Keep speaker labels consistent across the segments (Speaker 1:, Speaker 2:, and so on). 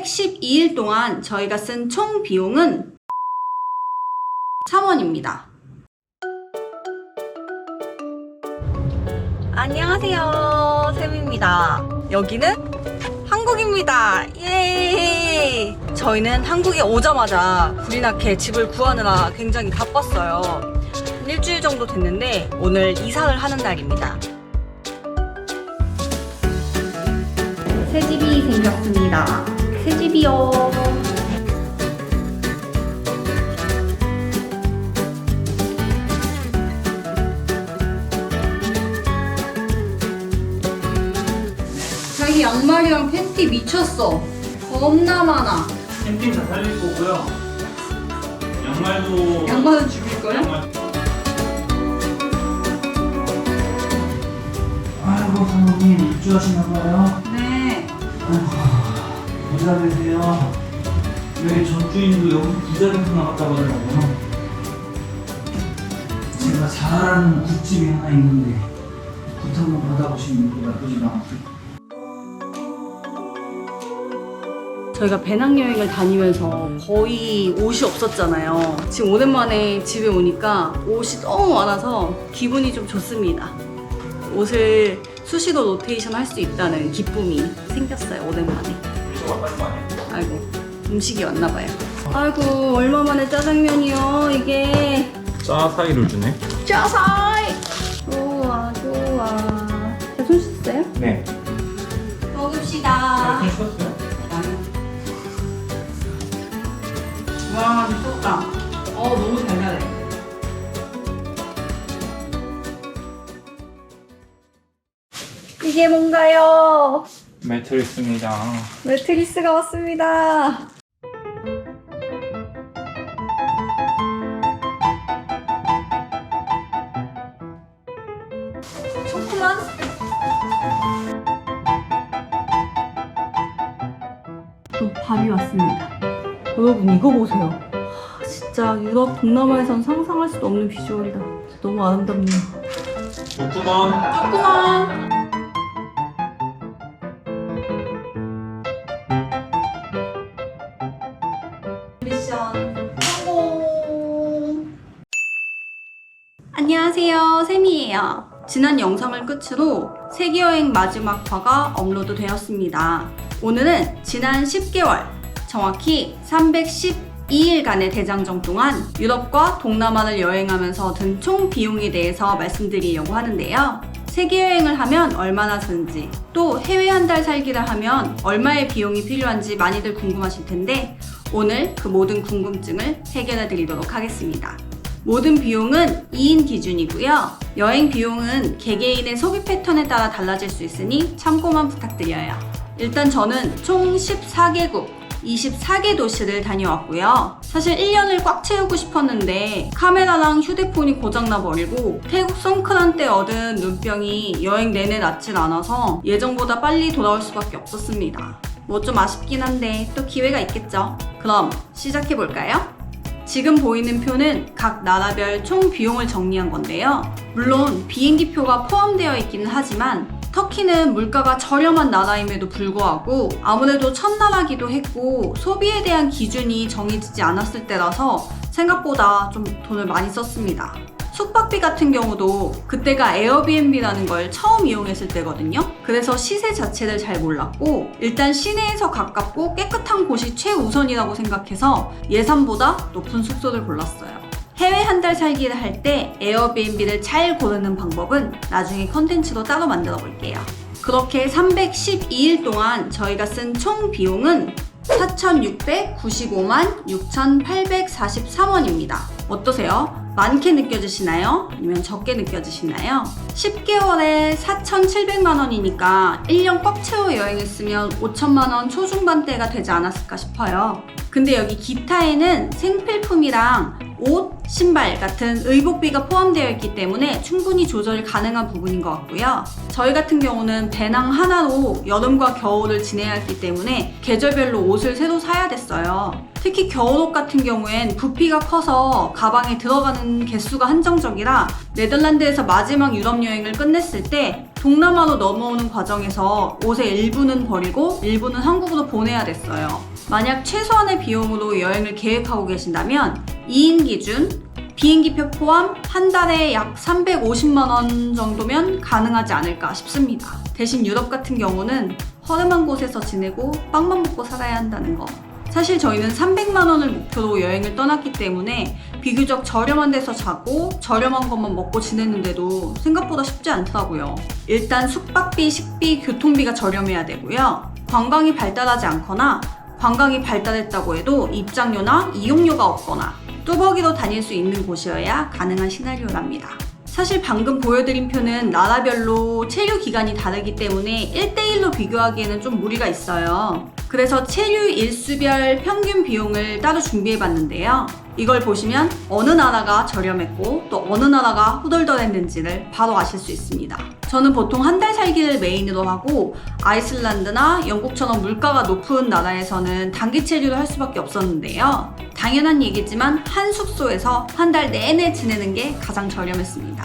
Speaker 1: 312일 동안 저희가 쓴 총 비용은 3원입니다. 안녕하세요, 샘입니다. 여기는 한국입니다. 예! 저희는 한국에 오자마자 불이 나게 집을 구하느라 굉장히 바빴어요. 한 일주일 정도 됐는데 오늘 이사를 하는 날입니다. 새 집이 생겼습니다. 새 집이요. 자기 양말이랑 팬티 미쳤어. 겁나 많아.
Speaker 2: 팬티는 다 살릴 거고요. 양말은
Speaker 1: 죽일 거야?
Speaker 2: 아이고 사모님 입주하시나봐요.
Speaker 1: 네.
Speaker 2: 아이고 부자 되세요. 여기 전주인도 여기 부자 돼서 나갔다고 하더라고요. 제가 잘 아는 국집이 하나 있는데 부탁 한번 받아보시는 것도 나쁘지도 않고.
Speaker 1: 저희가 배낭여행을 다니면서 거의 옷이 없었잖아요. 지금 오랜만에 집에 오니까 옷이 너무 많아서 기분이 좀 좋습니다. 옷을 수시로 로테이션 할 수 있다는 기쁨이 생겼어요, 오랜만에. 아이고, 음식이 왔나봐요. 아이고, 얼마 만에 짜장면이요, 이게.
Speaker 2: 짜사이를 주네.
Speaker 1: 짜사이! 좋아, 좋아. 자, 손 씻었어요?
Speaker 2: 네.
Speaker 1: 먹읍시다.
Speaker 2: 셨어요?
Speaker 1: 와, 미쳤다. 너무 달달해. 이게 뭔가요?
Speaker 2: 매트리스입니다.
Speaker 1: 매트리스가 왔습니다. 초코만? 또 밥이 왔습니다. 여러분 이거 보세요. 진짜 유럽 동남아에선 상상할 수도 없는 비주얼이다. 너무 아름답네요. 조그만. 미션 성공. 안녕하세요, 샘이에요. 지난 영상을 끝으로 세계여행 마지막 화가 업로드 되었습니다. 오늘은 지난 10개월 정확히 312일간의 대장정 동안 유럽과 동남아를 여행하면서 든 총 비용에 대해서 말씀드리려고 하는데요. 세계여행을 하면 얼마나 드는지, 또 해외 한 달 살기를 하면 얼마의 비용이 필요한지 많이들 궁금하실 텐데 오늘 그 모든 궁금증을 해결해 드리도록 하겠습니다. 모든 비용은 2인 기준이고요. 여행 비용은 개개인의 소비 패턴에 따라 달라질 수 있으니 참고만 부탁드려요. 일단 저는 총 14개국 24개 도시를 다녀왔고요. 사실 1년을 꽉 채우고 싶었는데 카메라랑 휴대폰이 고장나버리고 태국 송크란 때 얻은 눈병이 여행 내내 낫질 않아서 예정보다 빨리 돌아올 수밖에 없었습니다. 뭐 좀 아쉽긴 한데 또 기회가 있겠죠. 그럼 시작해볼까요? 지금 보이는 표는 각 나라별 총 비용을 정리한 건데요. 물론 비행기표가 포함되어 있기는 하지만 터키는 물가가 저렴한 나라임에도 불구하고 아무래도 첫나라기도 했고 소비에 대한 기준이 정해지지 않았을 때라서 생각보다 좀 돈을 많이 썼습니다. 숙박비 같은 경우도 그때가 에어비앤비라는 걸 처음 이용했을 때거든요. 그래서 시세 자체를 잘 몰랐고 일단 시내에서 가깝고 깨끗한 곳이 최우선이라고 생각해서 예산보다 높은 숙소를 골랐어요. 해외 한 달 살기를 할 때 에어비앤비를 잘 고르는 방법은 나중에 컨텐츠로 따로 만들어 볼게요. 그렇게 312일 동안 저희가 쓴 총 비용은 4,695만 6,843원입니다. 어떠세요? 많게 느껴지시나요? 아니면 적게 느껴지시나요? 10개월에 4,700만 원이니까 1년 꽉 채워 여행했으면 5천만 원 초중반대가 되지 않았을까 싶어요. 근데 여기 기타에는 생필품이랑 옷, 신발 같은 의복비가 포함되어 있기 때문에 충분히 조절이 가능한 부분인 것 같고요. 저희 같은 경우는 배낭 하나로 여름과 겨울을 지내야 했기 때문에 계절별로 옷을 새로 사야 됐어요. 특히 겨울옷 같은 경우엔 부피가 커서 가방에 들어가는 개수가 한정적이라 네덜란드에서 마지막 유럽 여행을 끝냈을 때 동남아로 넘어오는 과정에서 옷의 일부는 버리고 일부는 한국으로 보내야 됐어요. 만약 최소한의 비용으로 여행을 계획하고 계신다면 2인 기준 비행기표 포함 한 달에 약 350만 원 정도면 가능하지 않을까 싶습니다. 대신 유럽 같은 경우는 허름한 곳에서 지내고 빵만 먹고 살아야 한다는 거. 사실 저희는 300만 원을 목표로 여행을 떠났기 때문에 비교적 저렴한 데서 자고 저렴한 것만 먹고 지냈는데도 생각보다 쉽지 않더라고요. 일단 숙박비, 식비, 교통비가 저렴해야 되고요. 관광이 발달하지 않거나 관광이 발달했다고 해도 입장료나 이용료가 없거나 뚜벅이로 다닐 수 있는 곳이어야 가능한 시나리오랍니다. 사실 방금 보여드린 표는 나라별로 체류 기간이 다르기 때문에 1대1로 비교하기에는 좀 무리가 있어요. 그래서 체류 일수별 평균 비용을 따로 준비해봤는데요. 이걸 보시면 어느 나라가 저렴했고 또 어느 나라가 후덜덜했는지를 바로 아실 수 있습니다. 저는 보통 한 달 살기를 메인으로 하고 아이슬란드나 영국처럼 물가가 높은 나라에서는 단기 체류를 할 수밖에 없었는데요. 당연한 얘기지만 한 숙소에서 한 달 내내 지내는 게 가장 저렴했습니다.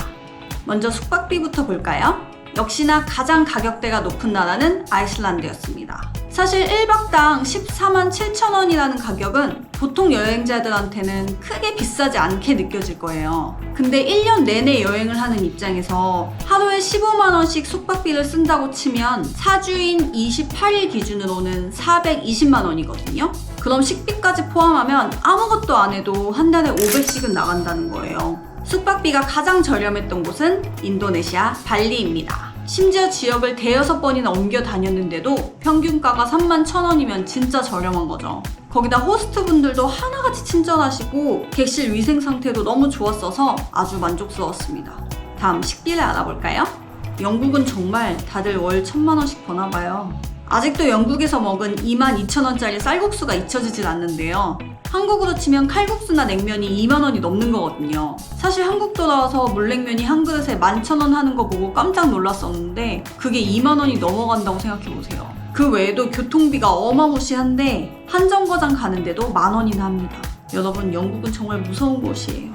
Speaker 1: 먼저 숙박비부터 볼까요? 역시나 가장 가격대가 높은 나라는 아이슬란드였습니다. 사실 1박당 14만 7천 원이라는 가격은 보통 여행자들한테는 크게 비싸지 않게 느껴질 거예요. 근데 1년 내내 여행을 하는 입장에서 하루에 15만 원씩 숙박비를 쓴다고 치면 4주인 28일 기준으로는 420만 원이거든요. 그럼 식비까지 포함하면 아무것도 안 해도 한 달에 500씩은 나간다는 거예요. 숙박비가 가장 저렴했던 곳은 인도네시아 발리입니다. 심지어 지역을 대여섯 번이나 옮겨 다녔는데도 평균가가 3만 1,000원이면 진짜 저렴한 거죠. 거기다 호스트분들도 하나같이 친절하시고 객실 위생 상태도 너무 좋았어서 아주 만족스러웠습니다. 다음 식비를 알아볼까요? 영국은 정말 다들 월 1,000만 원씩 버나 봐요. 아직도 영국에서 먹은 22,000원짜리 쌀국수가 잊혀지질 않는데요. 한국으로 치면 칼국수나 냉면이 2만 원이 넘는 거거든요. 사실 한국 돌아와서 물냉면이 한 그릇에 11,000원 하는 거 보고 깜짝 놀랐었는데 그게 2만 원이 넘어간다고 생각해보세요. 그 외에도 교통비가 어마무시한데 한정거장 가는데도 10,000원이나 합니다. 여러분, 영국은 정말 무서운 곳이에요.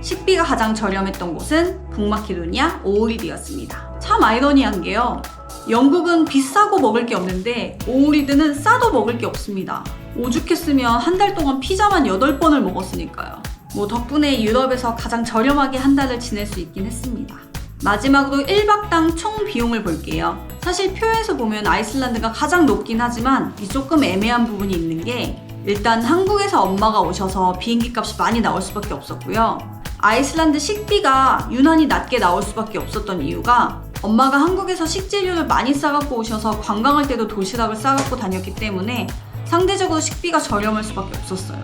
Speaker 1: 식비가 가장 저렴했던 곳은 북마케도니아 오흐리드였습니다. 참 아이러니한 게요. 영국은 비싸고 먹을 게 없는데 오흐리드는 싸도 먹을 게 없습니다. 오죽했으면 한 달 동안 피자만 8번을 먹었으니까요. 덕분에 유럽에서 가장 저렴하게 한 달을 지낼 수 있긴 했습니다. 마지막으로 1박당 총 비용을 볼게요. 사실 표에서 보면 아이슬란드가 가장 높긴 하지만 이 조금 애매한 부분이 있는 게 일단 한국에서 엄마가 오셔서 비행기 값이 많이 나올 수밖에 없었고요. 아이슬란드 식비가 유난히 낮게 나올 수밖에 없었던 이유가 엄마가 한국에서 식재료를 많이 싸갖고 오셔서 관광할 때도 도시락을 싸갖고 다녔기 때문에 상대적으로 식비가 저렴할 수밖에 없었어요.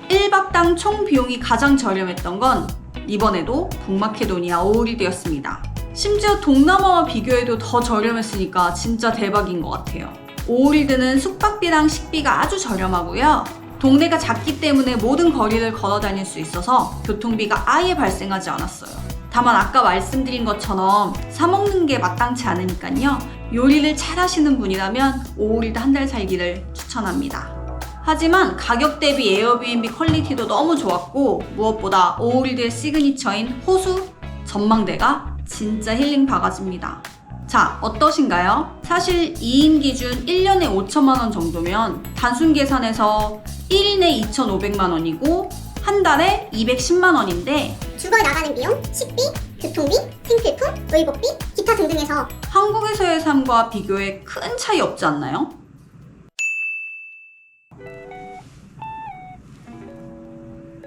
Speaker 1: 1박당 총 비용이 가장 저렴했던 건 이번에도 북마케도니아 오흐리드였습니다. 심지어 동남아와 비교해도 더 저렴했으니까 진짜 대박인 것 같아요. 오흐리드는 숙박비랑 식비가 아주 저렴하고요. 동네가 작기 때문에 모든 거리를 걸어 다닐 수 있어서 교통비가 아예 발생하지 않았어요. 다만 아까 말씀드린 것처럼 사 먹는 게 마땅치 않으니까요. 요리를 잘 하시는 분이라면 오흐리드 한 달 살기를 추천합니다. 하지만 가격 대비 에어비앤비 퀄리티도 너무 좋았고 무엇보다 오흐리드의 시그니처인 호수 전망대가 진짜 힐링 바가지입니다. 자, 어떠신가요? 사실 2인 기준 1년에 5천만 원 정도면 단순 계산해서 1인에 2,500만 원이고 한 달에 210만 원인데
Speaker 3: 주거에 나가는 비용, 식비, 교통비, 생필품, 의복비, 기타 등등에서
Speaker 1: 한국에서의 삶과 비교해 큰 차이 없지 않나요?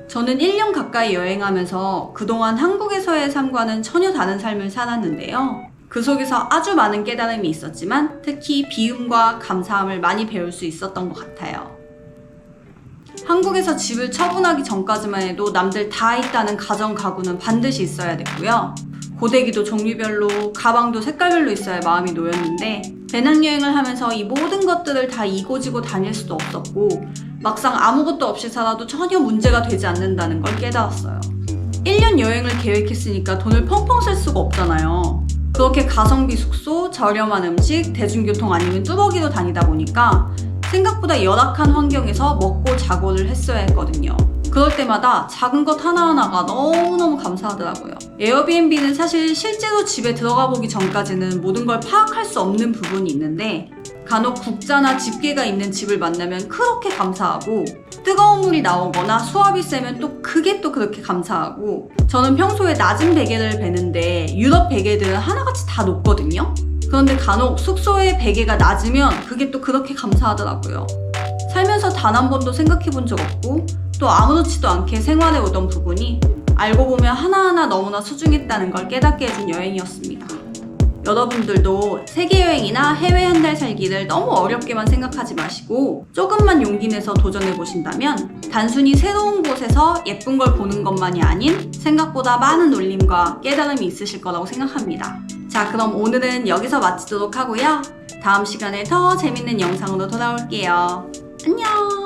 Speaker 1: 저는 1년 가까이 여행하면서 그동안 한국에서의 삶과는 전혀 다른 삶을 살았는데요. 그 속에서 아주 많은 깨달음이 있었지만 특히 비움과 감사함을 많이 배울 수 있었던 것 같아요. 한국에서 집을 처분하기 전까지만 해도 남들 다 있다는 가정 가구는 반드시 있어야 됐고요. 고데기도 종류별로, 가방도 색깔별로 있어야 마음이 놓였는데 배낭여행을 하면서 이 모든 것들을 다 이고지고 다닐 수도 없었고 막상 아무것도 없이 살아도 전혀 문제가 되지 않는다는 걸 깨달았어요. 1년 여행을 계획했으니까 돈을 펑펑 쓸 수가 없잖아요. 그렇게 가성비 숙소, 저렴한 음식, 대중교통 아니면 뚜벅이로 다니다 보니까 생각보다 열악한 환경에서 먹고 자고를 했어야 했거든요. 그럴 때마다 작은 것 하나하나가 너무너무 감사하더라고요. 에어비앤비는 사실 실제로 집에 들어가 보기 전까지는 모든 걸 파악할 수 없는 부분이 있는데 간혹 국자나 집게가 있는 집을 만나면 그렇게 감사하고 뜨거운 물이 나오거나 수압이 세면 또 그게 또 그렇게 감사하고 저는 평소에 낮은 베개를 베는데 유럽 베개들은 하나같이 다 높거든요. 그런데 간혹 숙소의 베개가 낮으면 그게 또 그렇게 감사하더라고요. 살면서 단 한 번도 생각해 본 적 없고 또 아무렇지도 않게 생활해 오던 부분이 알고 보면 하나하나 너무나 소중했다는 걸 깨닫게 해준 여행이었습니다. 여러분들도 세계여행이나 해외 한 달 살기를 너무 어렵게만 생각하지 마시고 조금만 용기 내서 도전해 보신다면 단순히 새로운 곳에서 예쁜 걸 보는 것만이 아닌 생각보다 많은 울림과 깨달음이 있으실 거라고 생각합니다. 자, 그럼 오늘은 여기서 마치도록 하고요. 다음 시간에 더 재밌는 영상으로 돌아올게요. 안녕!